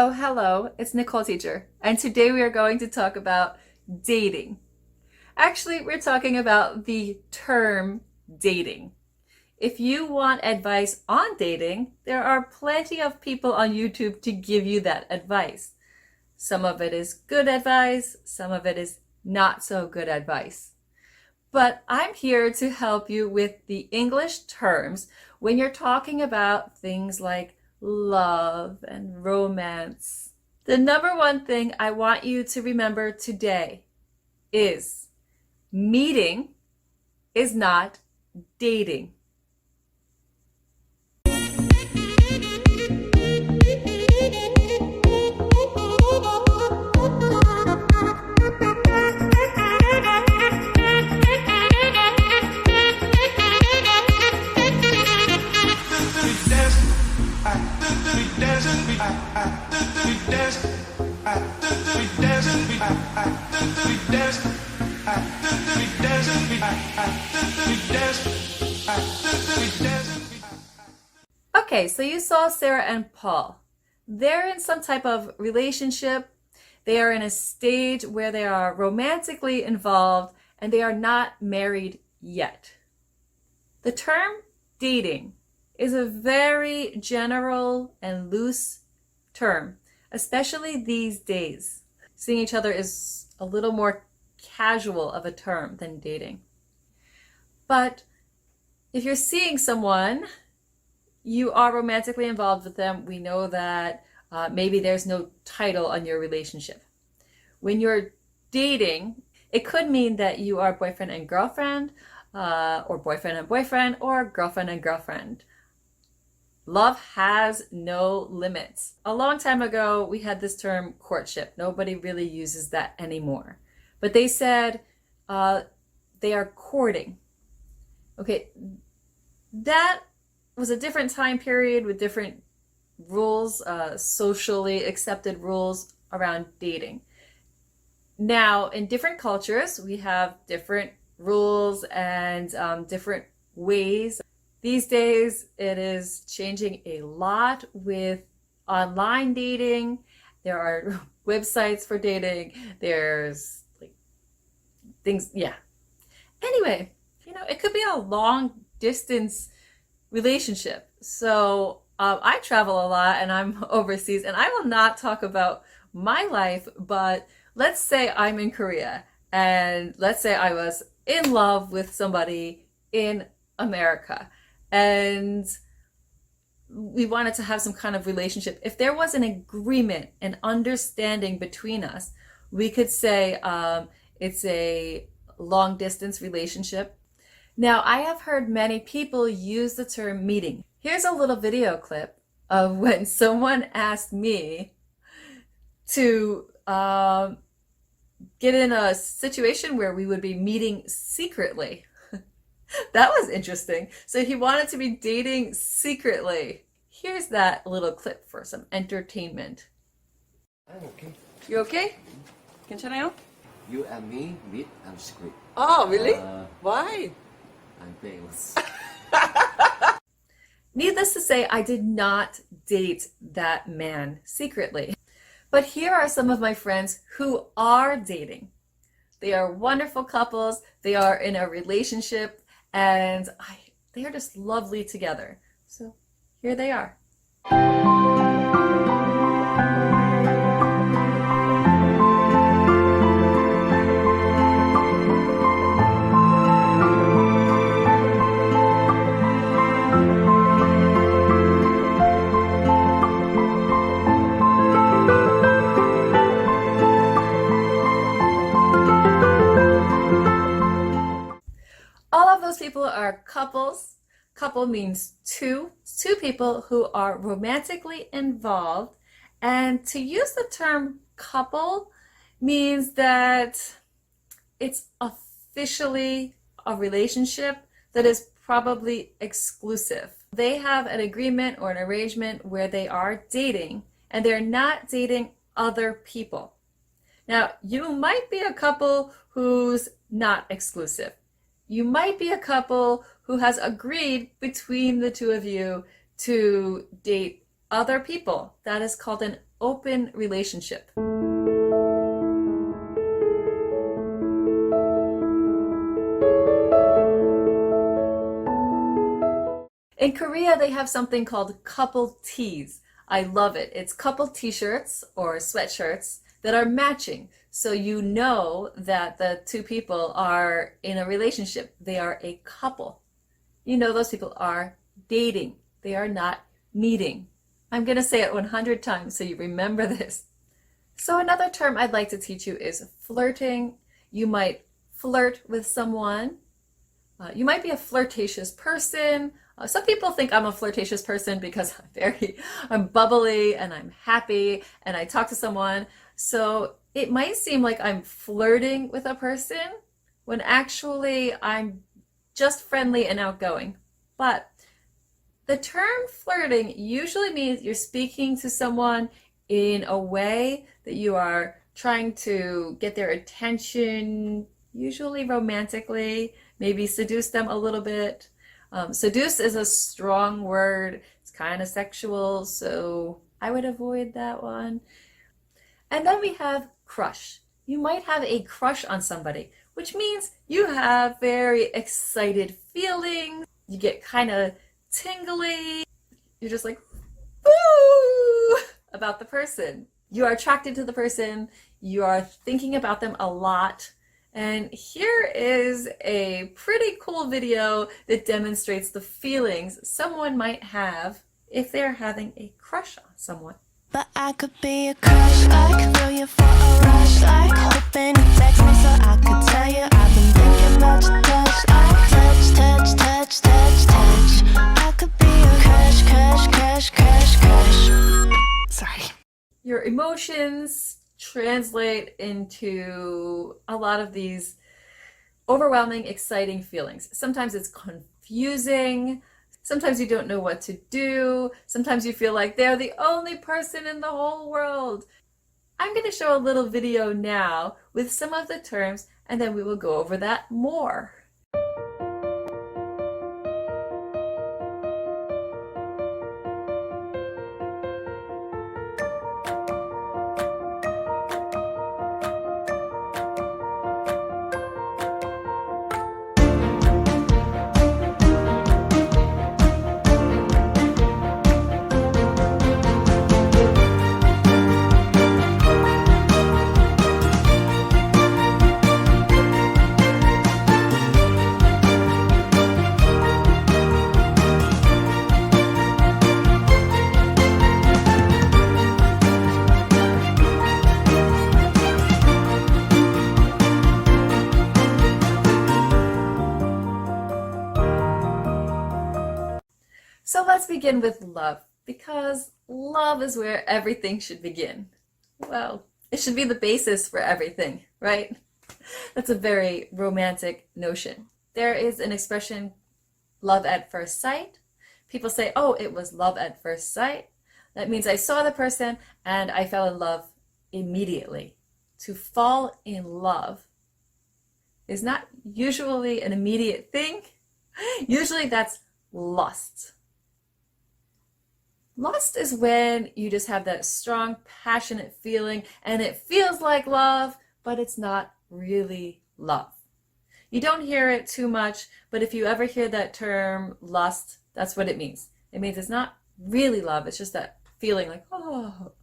Oh, hello, it's Nicole Teacher, and today we are going to talk about dating. Actually, we're talking about the term dating. If you want advice on dating, there are plenty of people on YouTube to give you that advice. Some of it is good advice, some of it is not so good advice. But I'm here to help you with the English terms when you're talking about things like love and romance. The number one thing I want you to remember today is meeting is not dating. Okay, so you saw Sarah and Paul. They're in some type of relationship. They are in a stage where they are romantically involved and they are not married yet. The term dating is a very general and loose term, especially these days. Seeing each other is a little more casual of a term than dating. But if you're seeing someone, you are romantically involved with them. We know that maybe there's no title on your relationship. When you're dating, it could mean that you are boyfriend and girlfriend, or boyfriend and boyfriend, or girlfriend and girlfriend. Love has no limits. A long time ago, we had this term courtship. Nobody really uses that anymore. But they said they are courting. Okay, that was a different time period with different rules, socially accepted rules around dating. Now, in different cultures, we have different rules and different ways. These days, it is changing a lot with online dating. There are websites for dating. There's like things, yeah. Anyway, it could be a long distance relationship. So I travel a lot and I'm overseas, and I will not talk about my life, but let's say I'm in Korea and let's say I was in love with somebody in America and we wanted to have some kind of relationship. If there was an agreement, an understanding between us, we could say it's a long distance relationship. Now, I have heard many people use the term meeting. Here's a little video clip of when someone asked me to get in a situation where we would be meeting secretly. That was interesting. So he wanted to be dating secretly. Here's that little clip for some entertainment. I'm okay. You okay? 괜찮아요? You and me meet and secret. Oh, really? Why? I'm famous. Needless to say, I did not date that man secretly. But here are some of my friends who are dating. They are wonderful couples. They are in a relationship and they are just lovely together. So here they are. All of those people are couples. Couple means two people who are romantically involved. And to use the term couple means that it's officially a relationship that is probably exclusive. They have an agreement or an arrangement where they are dating and they're not dating other people. Now, you might be a couple who's not exclusive. You might be a couple who has agreed between the two of you to date other people. That is called an open relationship. In Korea, they have something called couple tees. I love it. It's couple t-shirts or sweatshirts that are matching. So you know that the two people are in a relationship. They are a couple. You know those people are dating. They are not meeting. I'm going to say it 100 times so you remember this. So another term I'd like to teach you is flirting. You might flirt with someone. You might be a flirtatious person. Some people think I'm a flirtatious person because I'm bubbly and I'm happy and I talk to someone. So it might seem like I'm flirting with a person when actually I'm just friendly and outgoing. But the term flirting usually means you're speaking to someone in a way that you are trying to get their attention, usually romantically, maybe seduce them a little bit. Seduce is a strong word. It's kind of sexual, so I would avoid that one. And then we have crush. You might have a crush on somebody, which means you have very excited feelings. You get kind of tingly. You're just like, woo, about the person. You are attracted to the person. You are thinking about them a lot. And here is a pretty cool video that demonstrates the feelings someone might have if they're having a crush on someone. But I could be a crush, I could feel you for a rush, like hoping you text me so I could tell you I've been thinking about your touch, like touch, touch, touch, touch, touch. I could be a crush, crush, crush, crush, crush. Sorry. Your emotions translate into a lot of these overwhelming, exciting feelings. Sometimes it's confusing. Sometimes you don't know what to do. Sometimes you feel like they're the only person in the whole world. I'm going to show a little video now with some of the terms, and then we will go over that more. So let's begin with love, because love is where everything should begin. Well, it should be the basis for everything, right? That's a very romantic notion. There is an expression, love at first sight. People say, oh, it was love at first sight. That means I saw the person and I fell in love immediately. To fall in love is not usually an immediate thing. Usually that's lust. Lust is when you just have that strong, passionate feeling and it feels like love, but it's not really love. You don't hear it too much, but if you ever hear that term lust, that's what it means. It means it's not really love, it's just that feeling like, oh.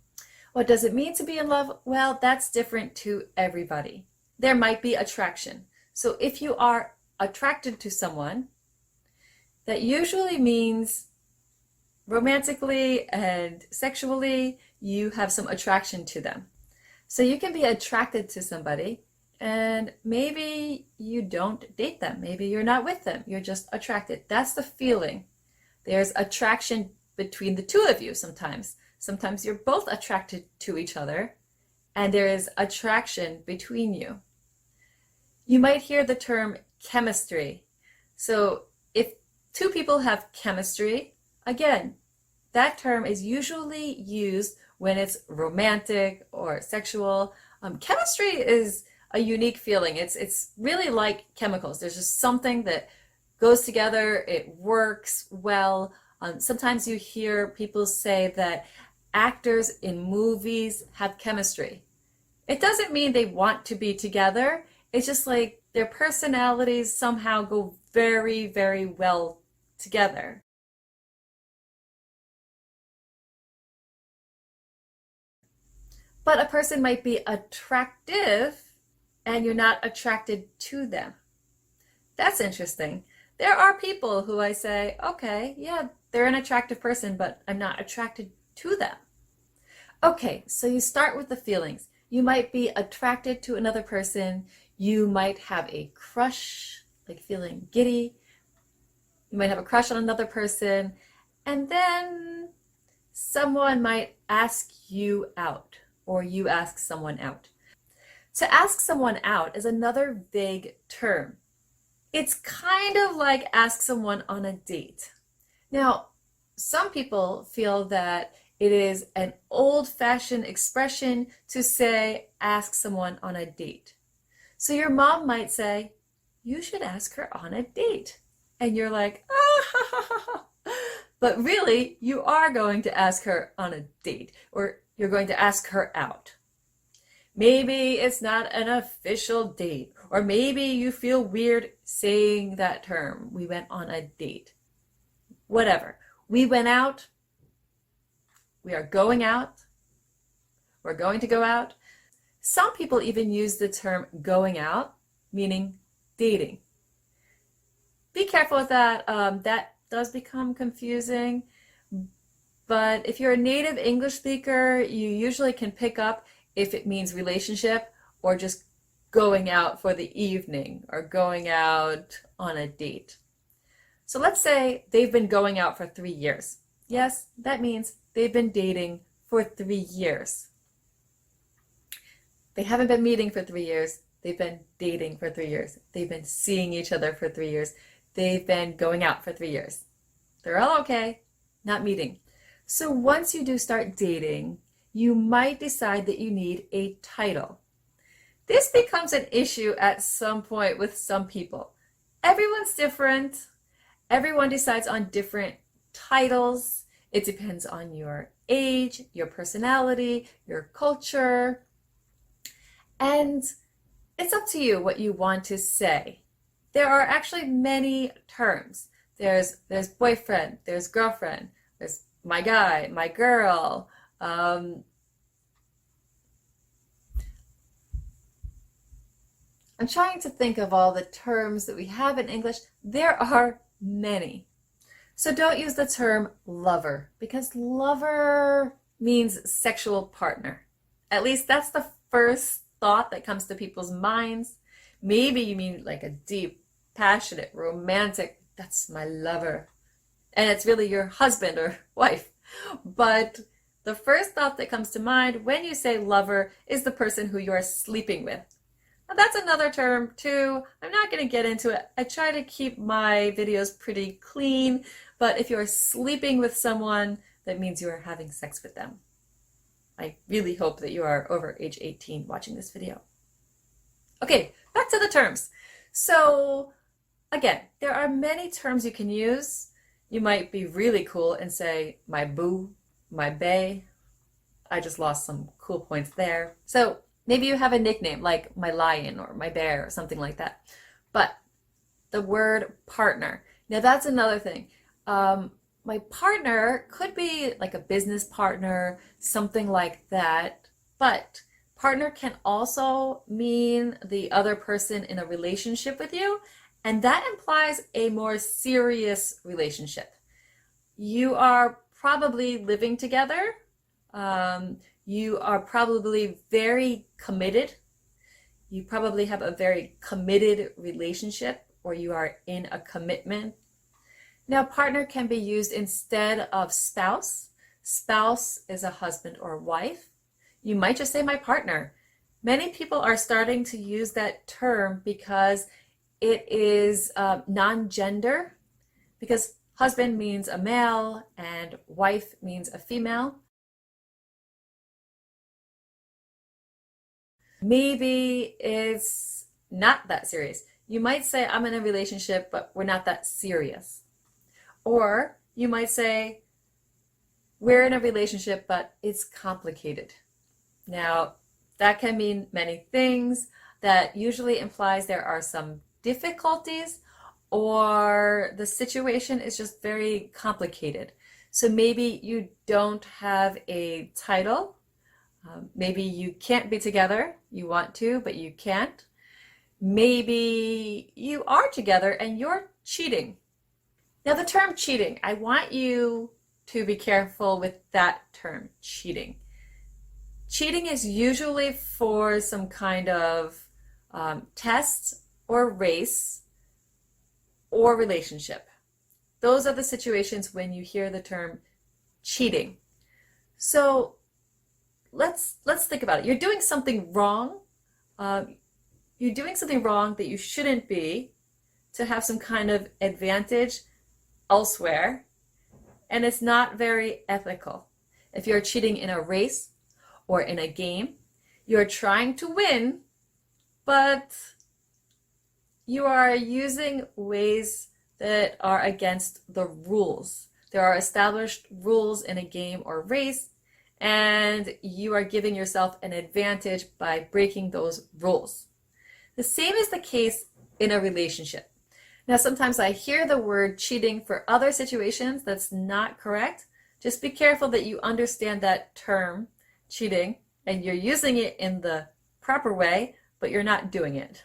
What does it mean to be in love? Well, that's different to everybody. There might be attraction. So if you are attracted to someone, that usually means romantically and sexually, you have some attraction to them. So you can be attracted to somebody and maybe you don't date them. Maybe you're not with them. You're just attracted. That's the feeling. There's attraction between the two of you sometimes. Sometimes you're both attracted to each other and there is attraction between you. You might hear the term chemistry. So if two people have chemistry, again, that term is usually used when it's romantic or sexual. Chemistry is a unique feeling. It's really like chemicals. There's just something that goes together. It works well. Sometimes you hear people say that actors in movies have chemistry. It doesn't mean they want to be together. It's just like their personalities somehow go very, very well together. But a person might be attractive and you're not attracted to them. That's interesting. There are people who I say, okay, yeah, they're an attractive person, but I'm not attracted to them. Okay, so you start with the feelings. You might be attracted to another person. You might have a crush, like feeling giddy. You might have a crush on another person. And then someone might ask you out, or you ask someone out. To ask someone out is another vague term. It's kind of like ask someone on a date. Now, some people feel that it is an old-fashioned expression to say ask someone on a date. So your mom might say, you should ask her on a date. And you're like, ah, but really, you are going to ask her on a date, or you're going to ask her out. Maybe it's not an official date, or maybe you feel weird saying that term. We went on a date. Whatever. We went out. We are going out. We're going to go out. Some people even use the term going out, meaning dating. Be careful with that. That does become confusing. But if you're a native English speaker, you usually can pick up if it means relationship or just going out for the evening or going out on a date. So let's say they've been going out for 3 years. Yes, that means they've been dating for 3 years. They haven't been meeting for 3 years. They've been dating for 3 years. They've been seeing each other for 3 years. They've been going out for 3 years. They're all okay, not meeting. So once you do start dating, you might decide that you need a title. This becomes an issue at some point with some people. Everyone's different. Everyone decides on different titles. It depends on your age, your personality, your culture. And it's up to you what you want to say. There are actually many terms. There's boyfriend, there's girlfriend, there's my guy, my girl. I'm trying to think of all the terms that we have in English. There are many. So don't use the term lover, because lover means sexual partner. At least that's the first thought that comes to people's minds. Maybe you mean like a deep, passionate, romantic, that's my lover. And it's really your husband or wife. But the first thought that comes to mind when you say lover is the person who you're sleeping with. Now that's another term too. I'm not going to get into it. I try to keep my videos pretty clean, but if you're sleeping with someone, that means you are having sex with them. I really hope that you are over age 18 watching this video. Okay, back to the terms. So again, there are many terms you can use. You might be really cool and say my boo, my bae. I just lost some cool points there. So maybe you have a nickname like my lion or my bear or something like that. But the word partner. Now that's another thing. My partner could be like a business partner, something like that. But partner can also mean the other person in a relationship with you. And that implies a more serious relationship. You are probably living together. You are probably very committed. You probably have a very committed relationship, or you are in a commitment. Now, partner can be used instead of spouse. Spouse is a husband or wife. You might just say my partner. Many people are starting to use that term because it is non-gender, because husband means a male and wife means a female. Maybe it's not that serious. You might say, I'm in a relationship, but we're not that serious. Or you might say, we're in a relationship, but it's complicated. Now, that can mean many things. That usually implies there are some difficulties or the situation is just very complicated. So maybe you don't have a title. Maybe you can't be together. You want to, but you can't. Maybe you are together and you're cheating. Now, the term cheating, I want you to be careful with that term, cheating. Cheating is usually for some kind of test or race or relationship. Those are the situations when you hear the term cheating. So let's think about it. You're doing something wrong. You're doing something wrong that you shouldn't be to have some kind of advantage elsewhere, and it's not very ethical. If you're cheating in a race or in a game, you're trying to win, but you are using ways that are against the rules. There are established rules in a game or race, and you are giving yourself an advantage by breaking those rules. The same is the case in a relationship. Now, sometimes I hear the word cheating for other situations. That's not correct. Just be careful that you understand that term, cheating, and you're using it in the proper way, but you're not doing it.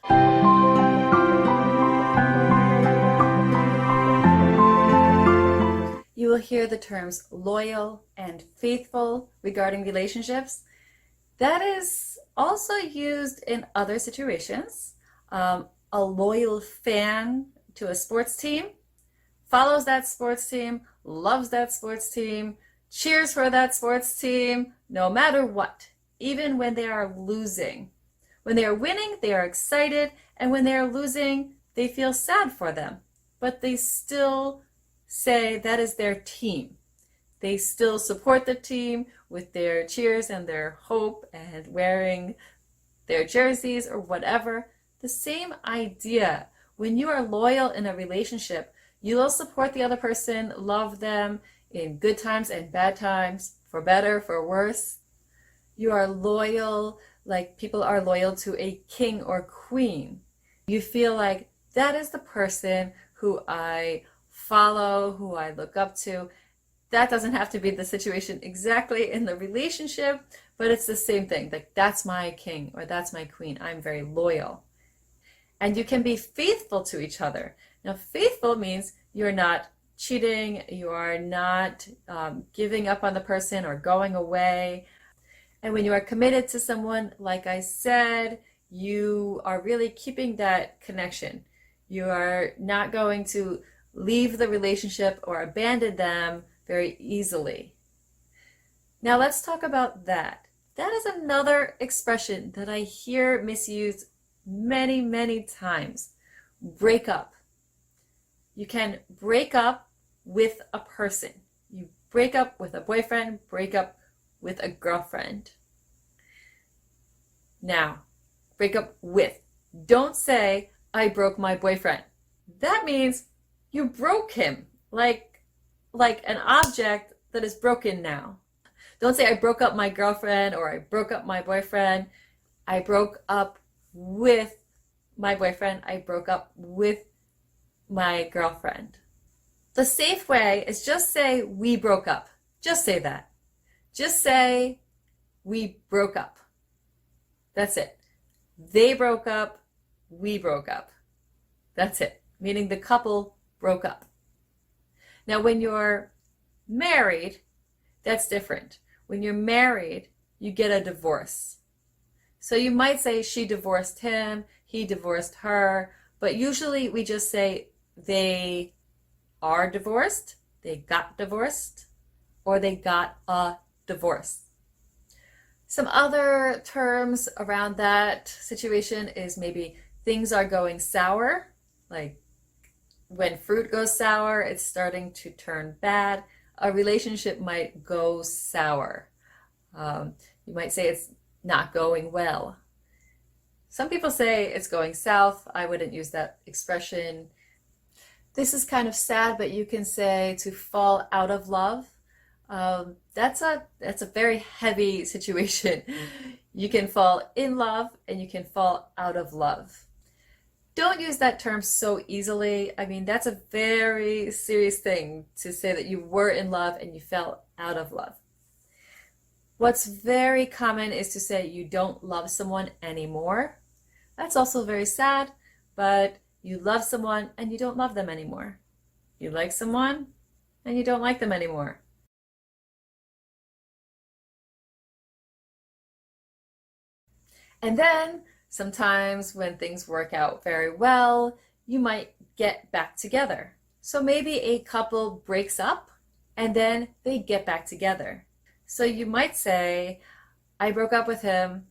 You will hear the terms loyal and faithful regarding relationships. That is also used in other situations. A loyal fan to a sports team follows that sports team, loves that sports team, cheers for that sports team, no matter what, even when they are losing. When they are winning, they are excited, and when they are losing, they feel sad for them. But they still say that is their team. They still support the team with their cheers and their hope and wearing their jerseys or whatever. The same idea. When you are loyal in a relationship, you will support the other person, love them in good times and bad times, for better, for worse. You are loyal like people are loyal to a king or queen. You feel like that is the person who I follow, who I look up to. That doesn't have to be the situation exactly in the relationship, but it's the same thing. Like, that's my king or that's my queen. I'm very loyal. And you can be faithful to each other. Now, faithful means you're not cheating, you are not giving up on the person or going away. And when you are committed to someone, like I said, you are really keeping that connection. You are not going to leave the relationship or abandon them very easily. Now let's talk about that. That is another expression that I hear misused many, many times. Break up. You can break up with a person. You break up with a boyfriend, break up with a girlfriend. Now, break up with. Don't say, I broke my boyfriend. That means you broke him, like an object that is broken now. Don't say, I broke up my girlfriend or I broke up my boyfriend. I broke up with my boyfriend. I broke up with my girlfriend. The safe way is just say, we broke up. Just say that. Just say, we broke up. That's it. They broke up. We broke up. That's it. Meaning the couple broke up. Now, when you're married, that's different. When you're married, you get a divorce. So you might say she divorced him, he divorced her, but usually we just say they are divorced, they got divorced, or they got a divorce. Some other terms around that situation is maybe things are going sour, like when fruit goes sour, it's starting to turn bad. A relationship might go sour. You might say it's not going well. Some people say it's going south. I wouldn't use that expression. This is kind of sad, but you can say to fall out of love. That's a very heavy situation. You can fall in love and you can fall out of love. Don't use that term so easily. I mean, that's a very serious thing to say that you were in love and you fell out of love. What's very common is to say you don't love someone anymore. That's also very sad, but you love someone and you don't love them anymore. You like someone and you don't like them anymore. And then sometimes when things work out very well, you might get back together. So maybe a couple breaks up and then they get back together. So you might say, I broke up with him,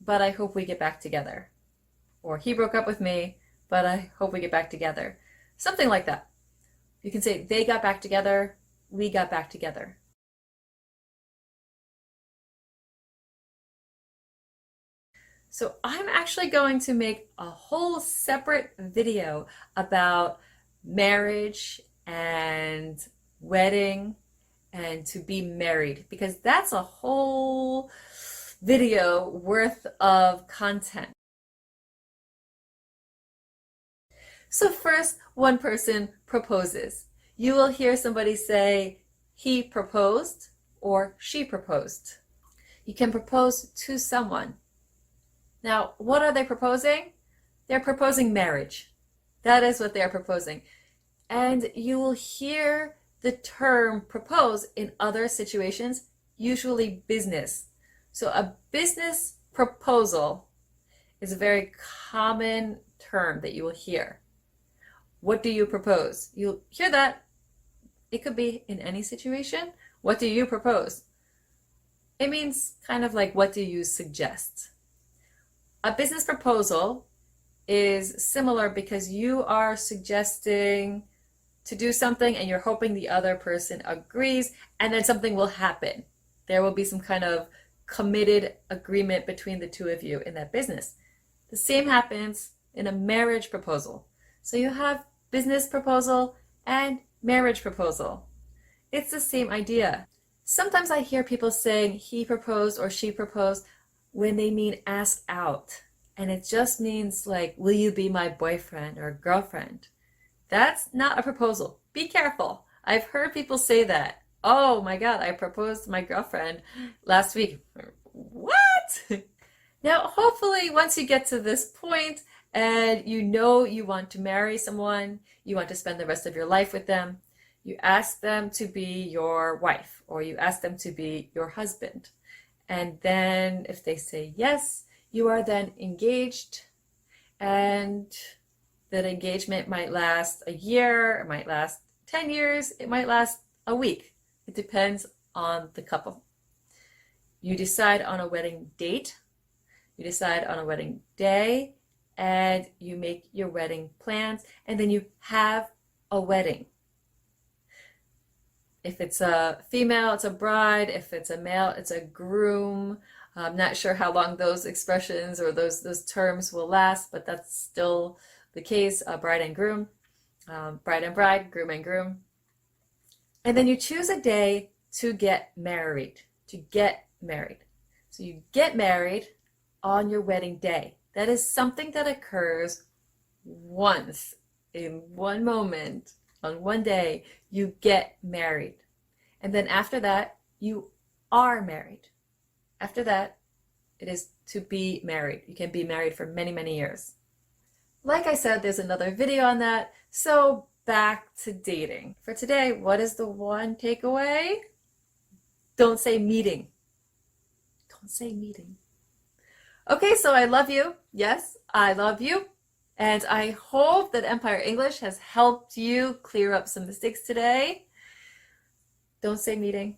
but I hope we get back together. Or he broke up with me, but I hope we get back together. Something like that. You can say they got back together, we got back together. So I'm actually going to make a whole separate video about marriage and wedding and to be married, because that's a whole video worth of content. So first, one person proposes. You will hear somebody say, he proposed or she proposed. You can propose to someone. Now, what are they proposing? They're proposing marriage. That is what they are proposing. And you will hear the term propose in other situations, usually business. So a business proposal is a very common term that you will hear. What do you propose? You'll hear that. It could be in any situation. What do you propose? It means kind of like, what do you suggest? A business proposal is similar because you are suggesting to do something and you're hoping the other person agrees, and then something will happen. There will be some kind of committed agreement between the two of you in that business. The same happens in a marriage proposal. So you have business proposal and marriage proposal. It's the same idea. Sometimes I hear people saying he proposed or she proposed when they mean ask out. And it just means like, will you be my boyfriend or girlfriend? That's not a proposal. Be careful. I've heard people say that. Oh my God, I proposed to my girlfriend last week. What? Now, hopefully once you get to this point and you know you want to marry someone, you want to spend the rest of your life with them, you ask them to be your wife or you ask them to be your husband. And then if they say yes, you are then engaged, and that engagement might last a year, it might last 10 years, it might last a week. It depends on the couple. You decide on a wedding date, you decide on a wedding day, and you make your wedding plans, and then you have a wedding. If it's a female, it's a bride. If it's a male, it's a groom. I'm not sure how long those expressions or those terms will last, but that's still the case. Bride and groom, bride and bride, groom and groom. And then you choose a day to get married, So you get married on your wedding day. That is something that occurs once in one moment. On one day, you get married. And then after that, you are married. After that, it is to be married. You can be married for many, many years. Like I said, there's another video on that. So back to dating. For today, what is the one takeaway? Don't say meeting. Don't say meeting. Okay, so I love you. Yes, I love you. And I hope that Empire English has helped you clear up some mistakes today. Don't say meeting.